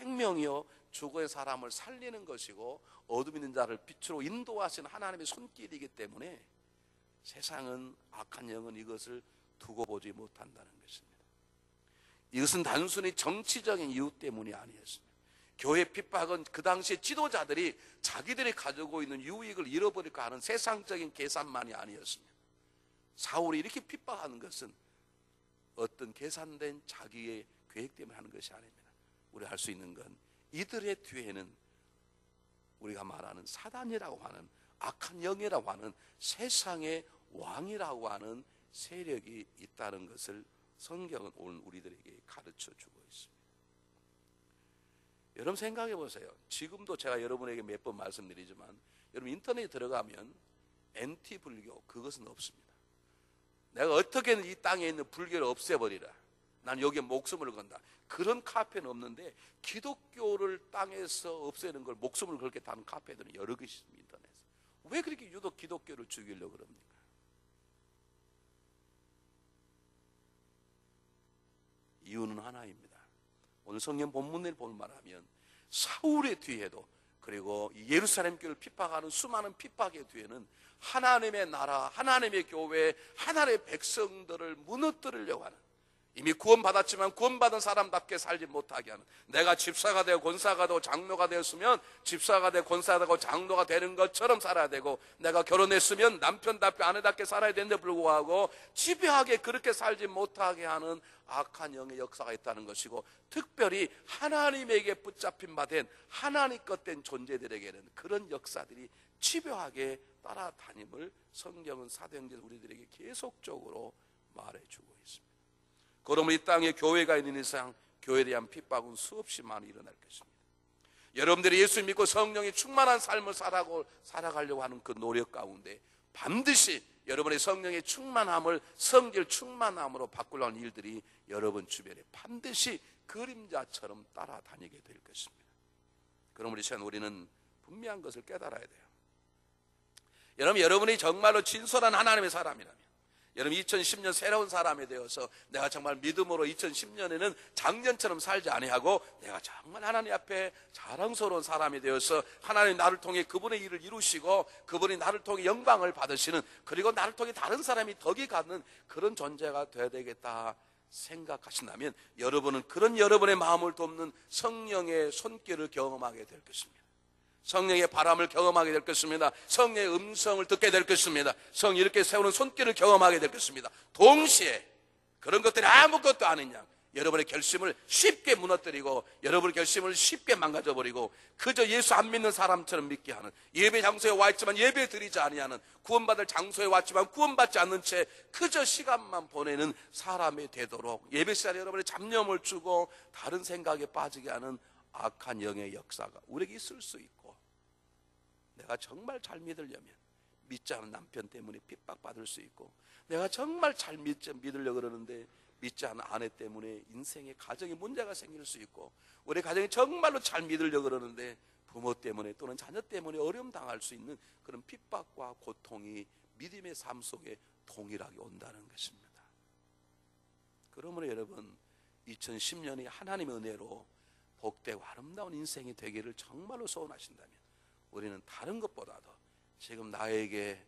생명이요 죽은 사람을 살리는 것이고 어둠 있는 자를 빛으로 인도하시는 하나님의 손길이기 때문에 세상은, 악한 영은 이것을 두고 보지 못한다는 것입니다. 이것은 단순히 정치적인 이유 때문이 아니었습니다. 교회 핍박은 그 당시에 지도자들이 자기들이 가지고 있는 유익을 잃어버릴까 하는 세상적인 계산만이 아니었습니다. 사울이 이렇게 핍박하는 것은 어떤 계산된 자기의 계획 때문에 하는 것이 아닙니다. 우리가 할 수 있는 건 이들의 뒤에는 우리가 말하는 사단이라고 하는, 악한 영이라고 하는, 세상의 왕이라고 하는 세력이 있다는 것을 성경은 오늘 우리들에게 가르쳐주고 있습니다. 여러분 생각해 보세요. 지금도 제가 여러분에게 몇 번 말씀드리지만 여러분 인터넷에 들어가면 엔티불교, 그것은 없습니다. 내가 어떻게든 이 땅에 있는 불교를 없애버리라, 난 여기에 목숨을 건다, 그런 카페는 없는데 기독교를 땅에서 없애는 걸 목숨을 걸게 다는 카페들은 여러 개 있습니다. 인터넷에서. 왜 그렇게 유독 기독교를 죽이려고 그럽니까? 이유는 하나입니다. 오늘 성경 본문을 볼 말하면 사울의 뒤에도, 그리고 예루살렘 교회를 핍박하는 수많은 핍박의 뒤에는 하나님의 나라, 하나님의 교회, 하나님의 백성들을 무너뜨리려고 하는, 이미 구원받았지만 구원받은 사람답게 살지 못하게 하는, 내가 집사가 되고 권사가 되고 장로가 되었으면 집사가 되고 권사가 되고 장로가 되는 것처럼 살아야 되고, 내가 결혼했으면 남편답게 아내답게 살아야 되는데 불구하고 집요하게 그렇게 살지 못하게 하는 악한 영의 역사가 있다는 것이고, 특별히 하나님에게 붙잡힌 바 된, 하나님 것 된 존재들에게는 그런 역사들이 집요하게 따라다님을 성경은 사도행전 우리들에게 계속적으로 말해주고 있습니다. 그러므로 이 땅에 교회가 있는 이상 교회에 대한 핍박은 수없이 많이 일어날 것입니다. 여러분들이 예수 믿고 성령이 충만한 삶을 살아가려고 하는 그 노력 가운데 반드시 여러분의 성령의 충만함을 성질 충만함으로 바꾸려고 하는 일들이 여러분 주변에 반드시 그림자처럼 따라다니게 될 것입니다. 그러므로 이 시간 우리는 분명한 것을 깨달아야 돼요. 여러분이 정말로 진솔한 하나님의 사람이라면, 여러분 2010년 새로운 사람이 되어서 내가 정말 믿음으로 2010년에는 작년처럼 살지 아니하고 내가 정말 하나님 앞에 자랑스러운 사람이 되어서 하나님 나를 통해 그분의 일을 이루시고 그분이 나를 통해 영광을 받으시는, 그리고 나를 통해 다른 사람이 덕이 갖는 그런 존재가 되어야 되겠다 생각하신다면 여러분은 그런 여러분의 마음을 돕는 성령의 손길을 경험하게 될 것입니다. 성령의 바람을 경험하게 될 것입니다. 성령의 음성을 듣게 될 것입니다. 성령이 이렇게 세우는 손길을 경험하게 될 것입니다. 동시에 그런 것들이 아무것도 아닌 양 여러분의 결심을 쉽게 무너뜨리고 여러분의 결심을 쉽게 망가져버리고 그저 예수 안 믿는 사람처럼 믿게 하는, 예배 장소에 와 있지만 예배 드리지 아니하는, 구원받을 장소에 왔지만 구원받지 않는 채 그저 시간만 보내는 사람이 되도록 예배 시간에 여러분의 잡념을 주고 다른 생각에 빠지게 하는 악한 영의 역사가 우리에게 있을 수 있고, 내가 정말 잘 믿으려면 믿지 않은 남편 때문에 핍박받을 수 있고, 내가 정말 잘 믿으려고 그러는데 믿지 않은 아내 때문에 인생의 가정에 문제가 생길 수 있고, 우리 가정이 정말로 잘 믿으려고 그러는데 부모 때문에 또는 자녀 때문에 어려움 당할 수 있는 그런 핍박과 고통이 믿음의 삶 속에 동일하게 온다는 것입니다. 그러므로 여러분 2010년이 하나님의 은혜로 복되고 아름다운 인생이 되기를 정말로 소원하신다면 우리는 다른 것보다도 지금 나에게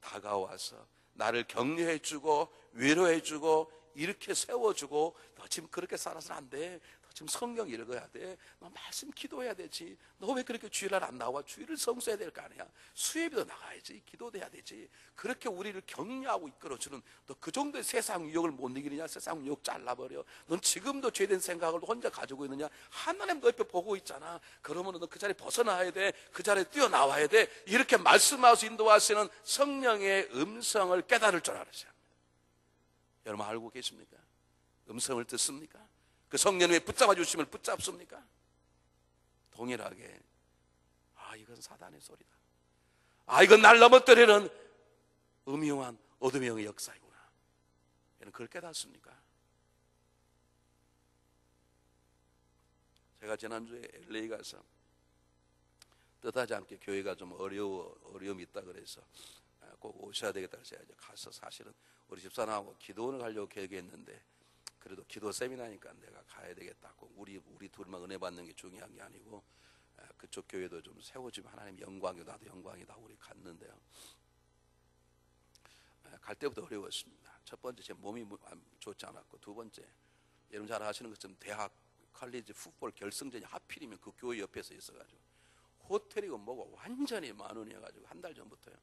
다가와서 나를 격려해주고 위로해주고 이렇게 세워주고, 너 지금 그렇게 살아서는 안 돼, 너 지금 성경 읽어야 돼, 너 말씀 기도해야 되지, 너 왜 그렇게 주일날 안 나와, 주일을 성수해야 될 거 아니야, 수요일에도 나가야지, 기도도 해야 되지, 그렇게 우리를 격려하고 이끌어주는, 너 그 정도의 세상 유혹을 못 이기느냐, 세상 유혹 잘라버려, 넌 지금도 죄된 생각을 혼자 가지고 있느냐, 하나님 너 옆에 보고 있잖아, 그러면 너 그 자리에 벗어나야 돼, 그 자리에 뛰어나와야 돼, 이렇게 말씀하셔서 인도하시는 성령의 음성을 깨달을 줄 알으세요. 여러분 알고 계십니까? 음성을 듣습니까? 그 성령의 붙잡아 주심을 붙잡습니까? 동일하게 이건 사단의 소리다, 이건 날 넘어뜨리는 음흉한 어둠의 영의 역사이구나, 여러분 그걸 깨닫습니까? 제가 지난주에 LA 가서 뜻하지 않게 교회가 좀 어려움이 있다 그래서 꼭 오셔야 되겠다 해서 가서 사실은 우리 집사람하고 기도원을 가려고 계획했는데 그래도 기도 세미나니까 내가 가야 되겠다. 꼭 우리 둘만 은혜 받는 게 중요한 게 아니고 그쪽 교회도 좀 세워주면 하나님 영광이고 나도 영광이다. 우리 갔는데요. 갈 때부터 어려웠습니다. 첫 번째 제 몸이 좋지 않았고, 두 번째 여러분 잘 아시는 것처럼 대학 컬리지 풋볼 결승전이 하필이면 그 교회 옆에서 있어가지고 호텔이고 뭐고 완전히 만원이어가지고 한 달 전부터요.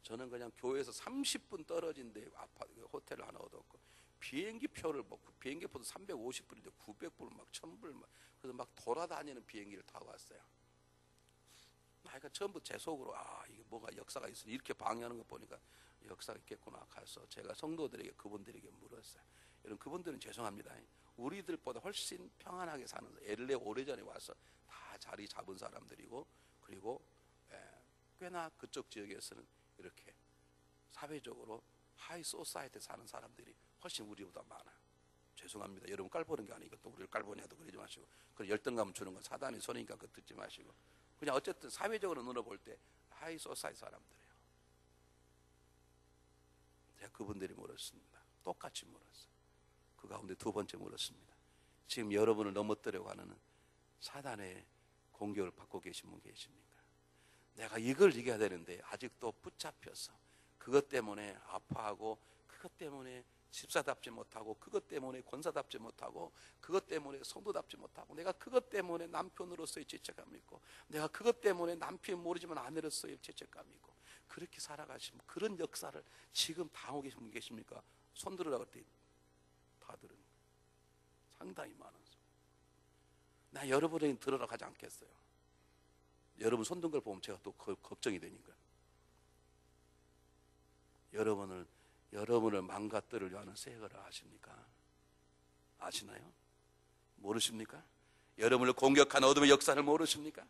저는 그냥 교회에서 30분 떨어진 데 호텔을 하나 얻었고, 비행기표를 비행기표도 350불인데 900불 막 1000불 막 그래서 막 돌아다니는 비행기를 타고 왔어요. 그러니까 처음부터 제 속으로 이게 뭐가 역사가 있어 이렇게 방해하는 거 보니까 역사가 있겠구나 가서 제가 성도들에게 그분들에게 물었어요. 여러분 그분들은 죄송합니다. 우리들보다 훨씬 평안하게 사는 LA 오래전에 와서 다 자리 잡은 사람들이고, 그리고 꽤나 그쪽 지역에서는 이렇게 사회적으로 하이 소사이티 사는 사람들이 훨씬 우리보다 많아요. 죄송합니다. 여러분 깔보는 게 아니고 또 우리를 깔보냐도 그러지 마시고, 그리고 열등감 주는 건 사단의 손이니까 그거 듣지 마시고, 그냥 어쨌든 사회적으로 눈을 볼 때 하이 소사이티 사람들이에요. 제가 그분들이 물었습니다. 똑같이 물었어요. 그 가운데 두 번째 물었습니다. 지금 여러분을 넘어뜨려고 하는 사단의 공격을 받고 계신 분 계십니까? 내가 이걸 이겨야 되는데 아직도 붙잡혀서 그것 때문에 아파하고, 그것 때문에 집사답지 못하고, 그것 때문에 권사답지 못하고, 그것 때문에 성도답지 못하고, 내가 그것 때문에 남편으로서의 죄책감이 있고, 내가 그것 때문에 남편이 모르지만 아내로서의 죄책감이 있고, 그렇게 살아가시면 그런 역사를 지금 당하고 계신 분 계십니까? 손 들으라고 할 때 다 들은 거예요. 상당히 많은 수. 나 여러분에게 들으라고 하지 않겠어요. 여러분 손 든 걸 보면 제가 또 걱정이 되니까. 여러분을 망가뜨리려 하는 세력을 아십니까? 아시나요? 모르십니까? 여러분을 공격하는 어둠의 역사를 모르십니까?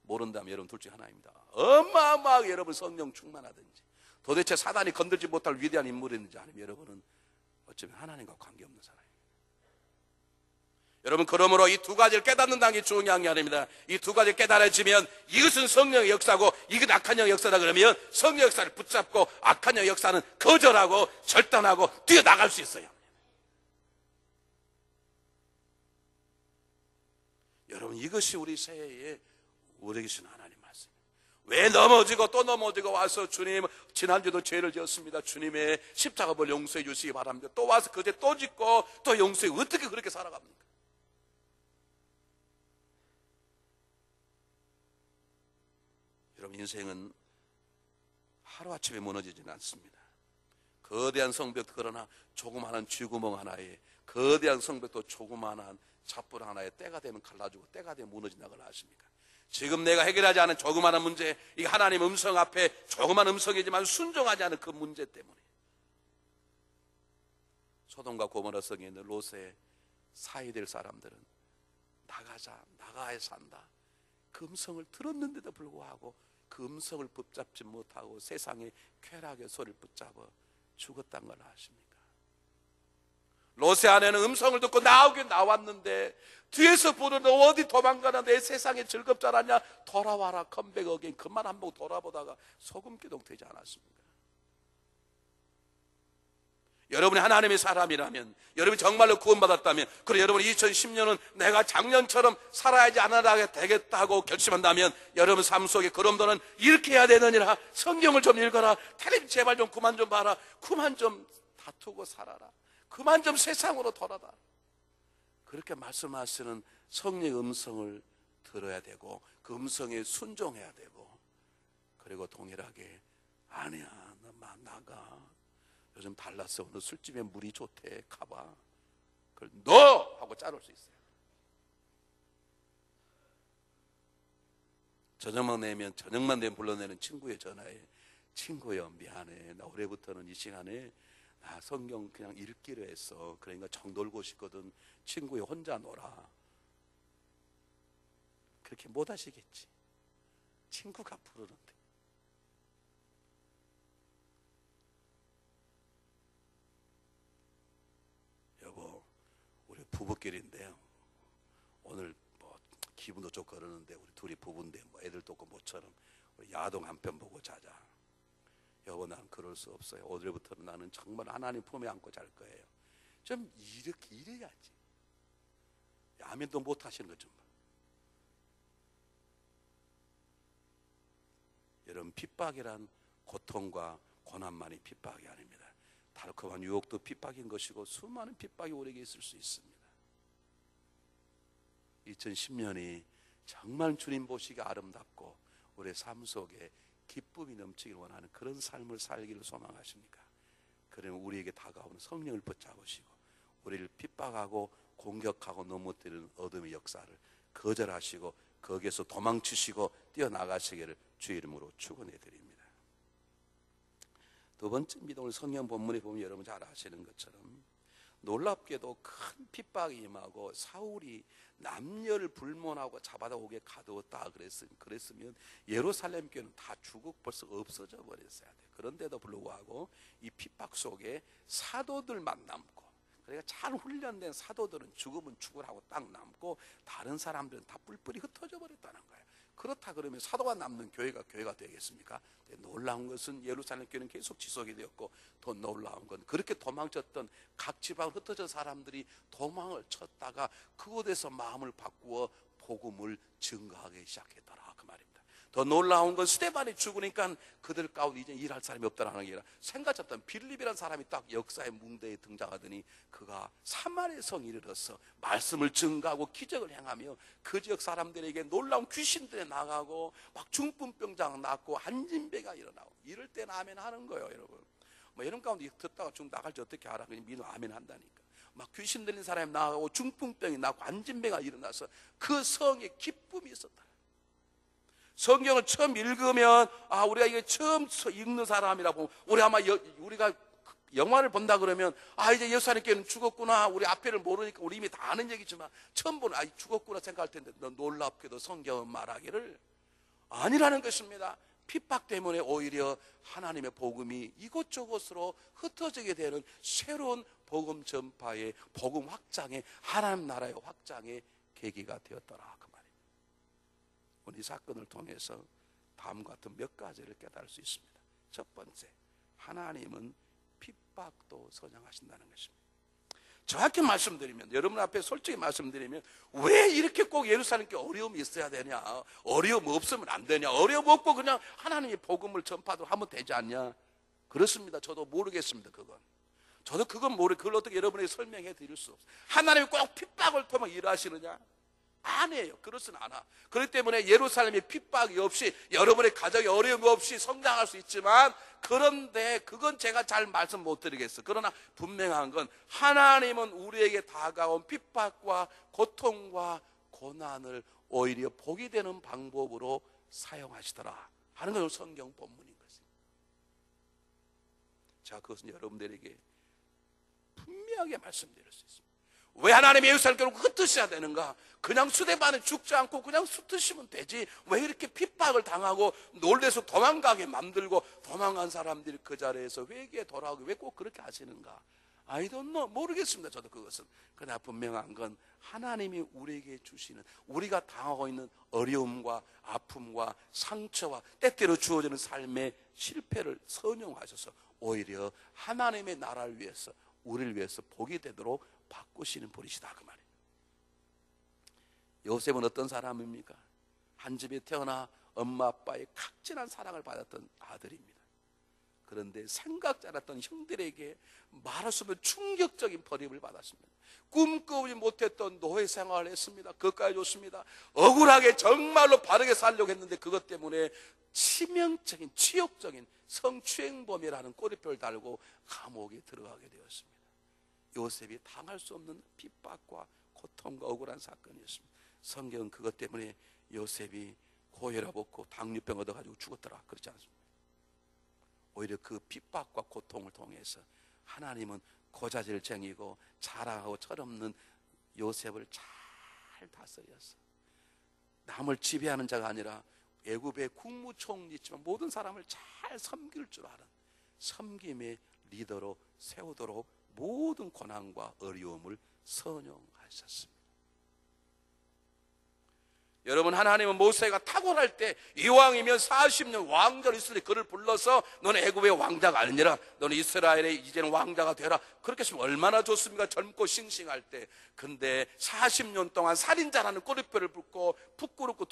모른다면 여러분 둘 중 하나입니다. 어마어마하게 여러분 성령 충만하든지, 도대체 사단이 건들지 못할 위대한 인물이든지, 아니면 여러분은 어쩌면 하나님과 관계없는 사람입니다. 여러분 그러므로 이 두 가지를 깨닫는다는 게 중요한 게 아닙니다. 이 두 가지를 깨달아지면 이것은 성령의 역사고 이것 악한 영의 역사다 그러면 성령의 역사를 붙잡고 악한 영의 역사는 거절하고 절단하고 뛰어나갈 수 있어요. 여러분 이것이 우리 새해에 우리에게 주신 하나님 말씀입니다. 왜 넘어지고 또 넘어지고 와서 주님 지난주도 죄를 지었습니다. 주님의 십자가를 용서해 주시기 바랍니다. 또 와서 그제 또 짓고 또 용서해. 어떻게 그렇게 살아갑니까? 여러분 인생은 하루아침에 무너지지는 않습니다. 거대한 성벽, 그러나 조그마한 쥐구멍 하나에, 거대한 성벽도 조그마한 잣불 하나에 때가 되면 갈라지고 때가 되면 무너진다는 걸 아십니까? 지금 내가 해결하지 않은 조그마한 문제, 이 하나님 음성 앞에 조그마한 음성이지만 순종하지 않은 그 문제 때문에 소돔과 고모라 성에 있는 롯의 사이 될 사람들은 나가야 산다, 그 음성을 들었는데도 불구하고 그 음성을 붙잡지 못하고 세상의 쾌락의 소리를 붙잡아 죽었다는 걸 아십니까? 롯의 아내는 음성을 듣고 나오긴 나왔는데 뒤에서 부르는 어디 도망가나, 내 세상에 즐겁지 않았냐, 돌아와라 컴백 어게인, 그만 한 번 돌아보다가 소금기둥 되지 않았습니까? 여러분이 하나님의 사람이라면, 여러분이 정말로 구원받았다면, 그리고 여러분 2010년은 내가 작년처럼 살아야지 않아야 되겠다고 결심한다면 여러분 삶 속에 그럼도는 이렇게 해야 되느니라. 성경을 좀 읽어라. 텔레비전 제발 좀 그만 좀 봐라. 그만 좀 다투고 살아라. 그만 좀 세상으로 돌아다. 그렇게 말씀하시는 성령의 음성을 들어야 되고 그 음성에 순종해야 되고, 그리고 동일하게 아니야 나가, 요즘 달라서 어느 술집에 물이 좋대 가봐, 그걸 너! 하고 자를 수 있어요. 저녁만 되면 불러내는 친구의 전화에, 친구야 미안해, 나 올해부터는 이 시간에 성경 그냥 읽기로 했어. 그러니까 정 놀고 싶거든. 친구야 혼자 놀아. 그렇게 못 하시겠지. 친구가 부르는데. 여보, 우리 부부끼리인데요, 오늘 뭐 기분도 좋고 그러는데 우리 둘이 부부인데 뭐 애들도 없고 모처럼 우리 야동 한 편 보고 자자. 여보 난 그럴 수 없어요. 오늘부터는 나는 정말 하나님 품에 안고 잘 거예요. 좀 이렇게 이래야지. 아멘도 못 하시는 것 좀 봐. 여러분, 핍박이란 고통과 고난만이 핍박이 아닙니다. 달콤한 유혹도 핍박인 것이고 수많은 핍박이 우리에게 있을 수 있습니다. 2010년이 정말 주님 보시기 아름답고 우리의 삶 속에 기쁨이 넘치길 원하는 그런 삶을 살기를 소망하십니까? 그러면 우리에게 다가오는 성령을 붙잡으시고 우리를 핍박하고 공격하고 넘어뜨리는 어둠의 역사를 거절하시고 거기에서 도망치시고 뛰어나가시기를 주의 이름으로 축원해 드립니다. 두 번째 믿음을 성경 본문에 보면 여러분 잘 아시는 것처럼 놀랍게도 큰 핍박이 임하고 사울이 남녀를 불문하고 잡아다 옥에 가두었다 그랬으면 예루살렘 교회는 다 죽고 벌써 없어져 버렸어야 돼요. 그런데도 불구하고 이 핍박 속에 사도들만 남고, 그러니까 잘 훈련된 사도들은 죽으면 죽으라고 딱 남고 다른 사람들은 다 뿔뿔이 흩어져 버렸다는 거예요. 그렇다 그러면 사도가 남는 교회가 되겠습니까? 놀라운 것은 예루살렘 교회는 계속 지속이 되었고, 더 놀라운 건 그렇게 도망쳤던 각 지방 흩어진 사람들이 도망을 쳤다가 그곳에서 마음을 바꾸어 복음을 증거하기 시작했더라 그 말입니다. 더 놀라운 건 스데반이 죽으니까 그들 가운데 이제 일할 사람이 없다라는 게 아니라 생각했던 빌립이라는 사람이 딱 역사의 뭉대에 등장하더니 그가 사마리아 성에 이르러서 말씀을 증거하고 기적을 행하며 그 지역 사람들에게 놀라운 귀신들이 나가고 막 중풍병자가 낫고 한진배가 일어나고, 이럴 때는 아멘 하는 거예요 여러분. 뭐 이런 가운데 듣다가 중 나갈지 어떻게 알아? 그냥 믿음 아멘 한다니까. 막 귀신 들린 사람이 나가고 중풍병이 나고 한진배가 일어나서 그 성에 기쁨이 있었다. 성경을 처음 읽으면 우리가 이게 처음 읽는 사람이라고 우리가 영화를 본다 그러면 이제 예수님께는 죽었구나, 우리 앞에를 모르니까 우리 이미 다 아는 얘기지만 처음 보는 죽었구나 생각할 텐데 놀랍게도 성경은 말하기를 아니라는 것입니다. 핍박 때문에 오히려 하나님의 복음이 이곳저곳으로 흩어지게 되는 새로운 복음 전파의 복음 확장의 하나님 나라의 확장의 계기가 되었더라 그 말입니다. 오늘 이 사건을 통해서 다음과 같은 몇 가지를 깨달을 수 있습니다. 첫 번째, 하나님은 핍박도 선양하신다는 것입니다. 정확히 말씀드리면, 여러분 앞에 솔직히 말씀드리면, 왜 이렇게 꼭 예루살렘께 어려움이 있어야 되냐, 어려움 없으면 안 되냐, 어려움 없고 그냥 하나님의 복음을 전파도 하면 되지 않냐. 그렇습니다. 저도 모르겠습니다. 그걸 어떻게 여러분에게 설명해 드릴 수 없어요. 하나님이 꼭 핍박을 통해 일하시느냐? 아니에요. 그렇진 않아. 그렇기 때문에 예루살렘의 핍박이 없이, 여러분의 가정에 어려움이 없이 성장할 수 있지만, 그런데 그건 제가 잘 말씀 못 드리겠어요. 그러나 분명한 건 하나님은 우리에게 다가온 핍박과 고통과 고난을 오히려 복이 되는 방법으로 사용하시더라 하는 건 성경 본문인 것입니다. 제가 그것은 여러분들에게 분명하게 말씀드릴 수 있습니다. 왜 하나님이 예루살렘 교회를 흩으셔야 되는가? 그냥 스데반에 죽지 않고 그냥 흩으시면 되지, 왜 이렇게 핍박을 당하고 놀래서 도망가게 만들고 도망간 사람들이 그 자리에서 회개에 돌아오고 왜 꼭 그렇게 하시는가? I don't know. 모르겠습니다. 저도 그것은. 그러나 분명한 건 하나님이 우리에게 주시는, 우리가 당하고 있는 어려움과 아픔과 상처와 때때로 주어지는 삶의 실패를 선용하셔서 오히려 하나님의 나라를 위해서, 우리를 위해서 복이 되도록 바꾸시는 분이시다 그 말이에요. 요셉은 어떤 사람입니까? 한 집에 태어나 엄마 아빠의 각진한 사랑을 받았던 아들입니다. 그런데 생각지 않았던 형들에게 말할 수 없는 충격적인 버림을 받았습니다. 꿈꾸지 못했던 노예 생활을 했습니다. 그것까지 좋습니다. 억울하게 정말로 바르게 살려고 했는데 그것 때문에 치명적인 치욕적인 성추행범이라는 꼬리표를 달고 감옥에 들어가게 되었습니다. 요셉이 당할 수 없는 핍박과 고통과 억울한 사건이었습니다. 성경은 그것 때문에 요셉이 고혈압 얻고 당뇨병 얻어가지고 죽었더라 그렇지 않습니다. 오히려 그 핍박과 고통을 통해서 하나님은 고자질쟁이고 자랑하고 철없는 요셉을 잘 다스렸어. 남을 지배하는 자가 아니라 애굽의 국무총리지만 모든 사람을 잘 섬길 줄 아는 섬김의 리더로 세우도록 모든 고난과 어려움을 선용하셨습니다. 여러분, 하나님은 모세가 탁월할 때 이왕이면 40년 왕자로 있을 때 그를 불러서 너는 애굽의 왕자가 아니라 너는 이스라엘의 이제는 왕자가 되라. 그렇게 했으면 얼마나 좋습니까? 젊고 싱싱할 때. 근데 40년 동안 살인자라는 꼬리표를 붓고 부끄럽고